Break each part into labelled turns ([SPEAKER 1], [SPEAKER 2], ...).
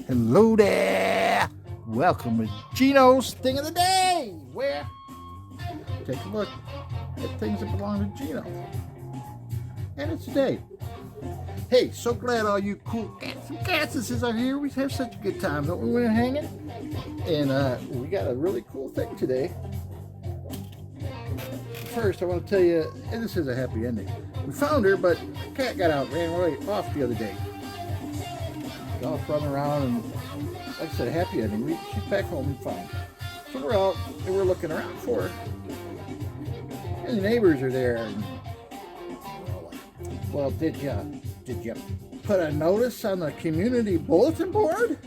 [SPEAKER 1] Hello there! Welcome to Geno's Thing of the Day, where take a look at things that belong to Geno. And it's today. Hey, so glad all you cool cats and catses are here. We have such a good time, don't we, when we're hanging? And we got a really cool thing today. First, I want to tell you, and this is a happy ending. We found her, but the cat got out, ran right off the other day. Off running around, and like I said, a happy ending. She's back home and fine. So we're out and we're looking around for her, and the neighbors are there. And, well, did you put a notice on the community bulletin board?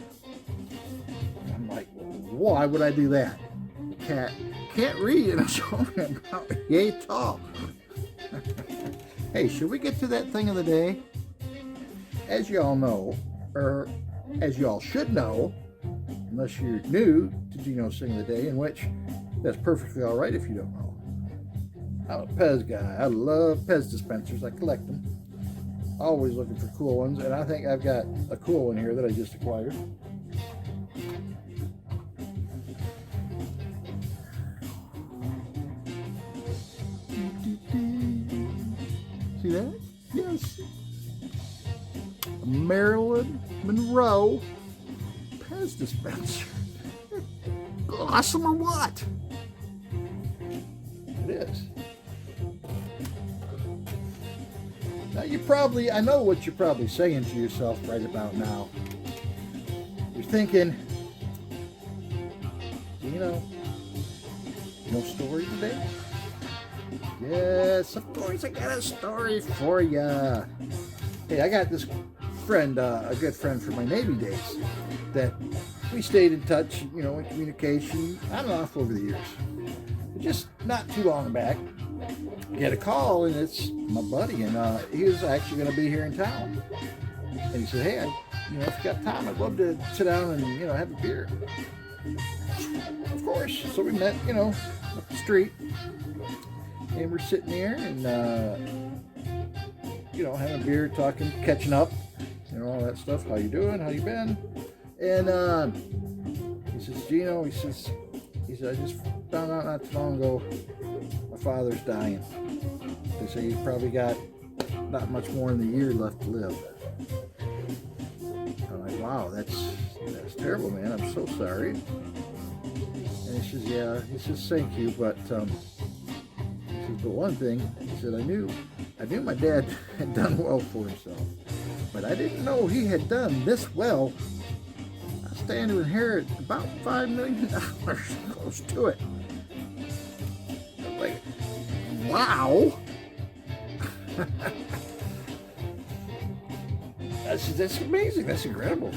[SPEAKER 1] And I'm like, why would I do that? The cat can't read, and it's only about yay tall. Hey, should we get to that thing of the day? As you all know, or as you all should know, unless you're new to Geno's Thing of the Day, in which that's perfectly all right if you don't know. I'm a Pez guy. I love Pez dispensers. I collect them. Always looking for cool ones, and I think I've got a cool one here that I just acquired. See that? Yes. Marilyn Monroe Pez dispenser. Awesome or what? It is. Now I know what you're probably saying to yourself right about now. You're thinking, no story today? Yes, of course I got a story for ya. Hey, I got this friend, a good friend from my Navy days, that we stayed in touch, in communication on and off over the years. But just not too long back, he had a call, and it's my buddy, and he was actually going to be here in town. And he said, hey, if you got time, I'd love to sit down and, have a beer. Of course. So we met, up the street, and we're sitting there and, having a beer, talking, catching up, all that stuff. How you doing? How you been? And he says, Geno, he said, I just found out not too long ago my father's dying. They say he's probably got not much more than a year left to live. I'm like, wow, that's terrible, man. I'm so sorry. And he says, yeah. He says, thank you, but he says, but one thing, he said, I knew my dad had done well for himself, but I didn't know he had done this well. I stand to inherit about $5 million, close to it. I'm like, wow. That's amazing. That's incredible.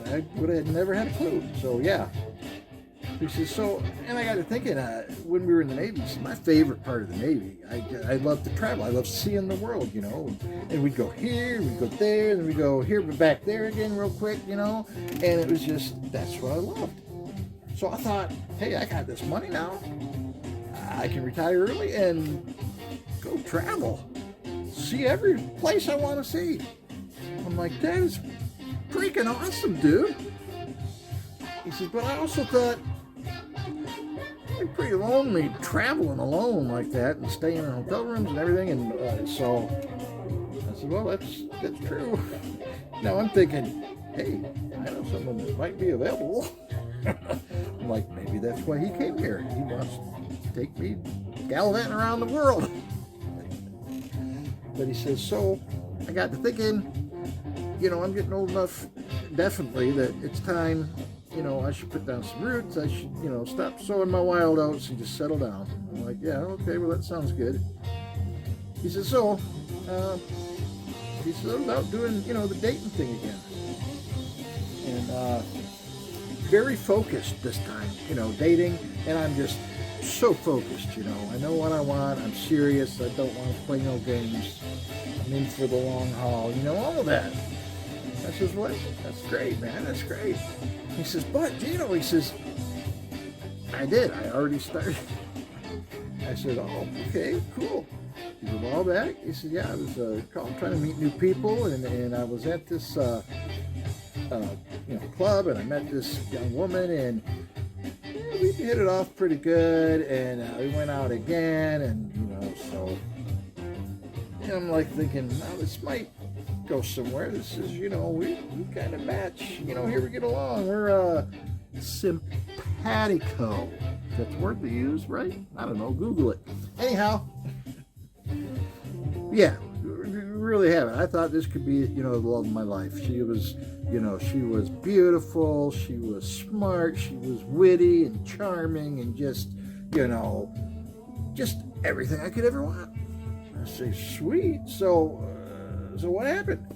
[SPEAKER 1] I would have never had a clue. So yeah. He says, and I got to thinking, when we were in the Navy, it's my favorite part of the Navy. I love to travel. I love seeing the world, and we'd go here, we'd go there, and then we'd go here, but back there again real quick, and it was just, that's what I loved. So I thought, hey, I got this money now. I can retire early and go travel. See every place I want to see. I'm like, that is freaking awesome, dude. He says, but I also thought, pretty lonely traveling alone like that and staying in hotel rooms and everything, and so I said, well, that's true. Now I'm thinking, hey, I know someone that might be available. I'm like, maybe that's why he came here. He wants to take me gallivanting around the world. But he says, so I got to thinking, I'm getting old enough, definitely, that it's time, I should put down some roots. I should, stop sowing my wild oats and just settle down. I'm like, yeah, okay, well, that sounds good. He says, so, I'm about doing, the dating thing again. And very focused this time, dating, and I'm just so focused, I know what I want. I'm serious. I don't want to play no games. I'm in for the long haul, all of that. I says, what? That's great, man. That's great. He says, but, Geno, he says, I already started. I said, oh, okay, cool. He said, all that? He said, yeah, I was trying to meet new people, and I was at this club, and I met this young woman, and we hit it off pretty good, and we went out again, and so I'm like thinking, now this might go somewhere. This is, we kind of match. Here we get along. We're simpatico. That's the word they use, right? I don't know. Google it. Anyhow, yeah, we really haven't. I thought this could be, the love of my life. She was, she was beautiful. She was smart. She was witty and charming, and just everything I could ever want. I say, sweet. So what happened?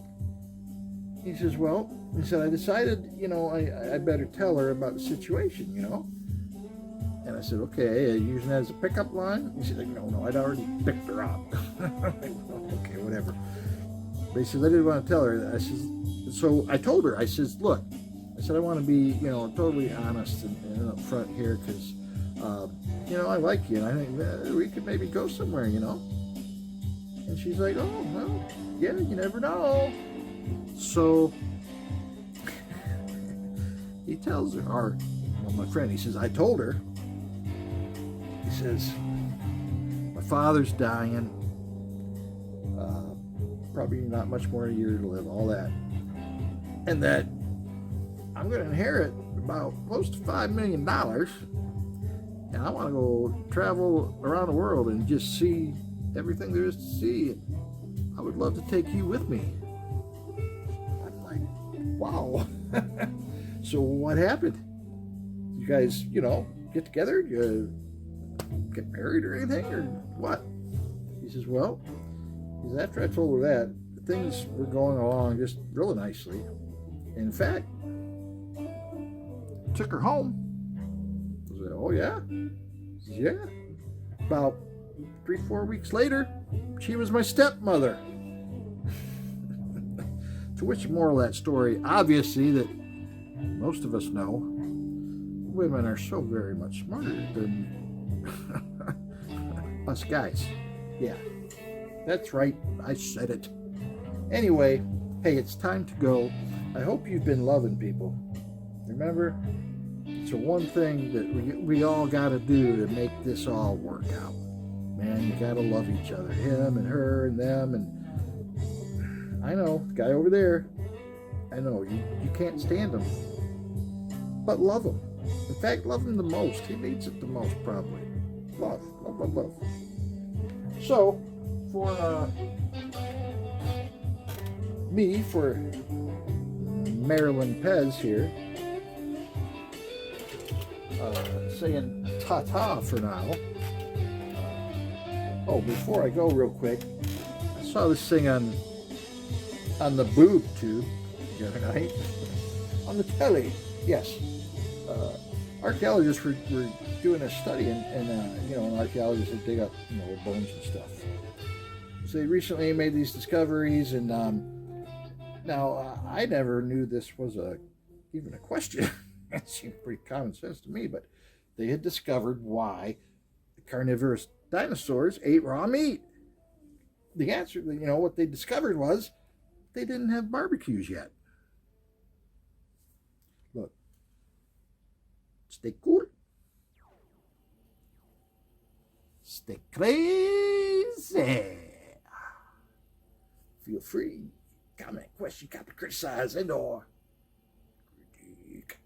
[SPEAKER 1] He says, well, I decided, I better tell her about the situation, And I said, okay, using that as a pickup line? He said, no, I'd already picked her up. I'm like, well, okay, whatever. But he says, I didn't want to tell her. I says, so I told her, I says, look, I want to be, totally honest and up front here, because, I like you, and I think we could maybe go somewhere, And she's like, oh, well, yeah, you never know. So he tells her, or my friend, he says, I told her. He says, my father's dying. Probably not much more than a year to live, all that. And that I'm going to inherit about close to $5 million. And I want to go travel around the world and just see everything there is to see. I would love to take you with me. I'm like, wow. So what happened? You guys, get together? You get married or anything, or what? He says, well, after I told her that, things were going along just really nicely. In fact, took her home. I said, oh yeah? He says, yeah. About 3-4 weeks later, she was my stepmother. To which the moral of that story, obviously, that most of us know, women are so very much smarter than us guys. Yeah, that's right. I said it. Anyway, hey, it's time to go. I hope you've been loving people. Remember, it's the one thing that we all got to do to make this all work out. Man, you got to love each other. Him and her and them. And I know, the guy over there, I know, you can't stand him. But love him. In fact, love him the most. He needs it the most, probably. Love, love, love, love. So, for me, for Marilyn Pez here, saying ta-ta for now. Oh, before I go real quick, I saw this thing on the boob tube the other night. On the telly, yes. Archaeologists were doing a study, and archaeologists that dig up, bones and stuff. So they recently made these discoveries, and now I never knew this was even a question. It seemed pretty common sense to me, but they had discovered why the carnivorous dinosaurs ate raw meat. The answer, what they discovered was they didn't have barbecues yet. Look, stay cool, stay crazy. Feel free, comment, question, copy, criticize, and or critique.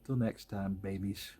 [SPEAKER 1] Till next time, babies.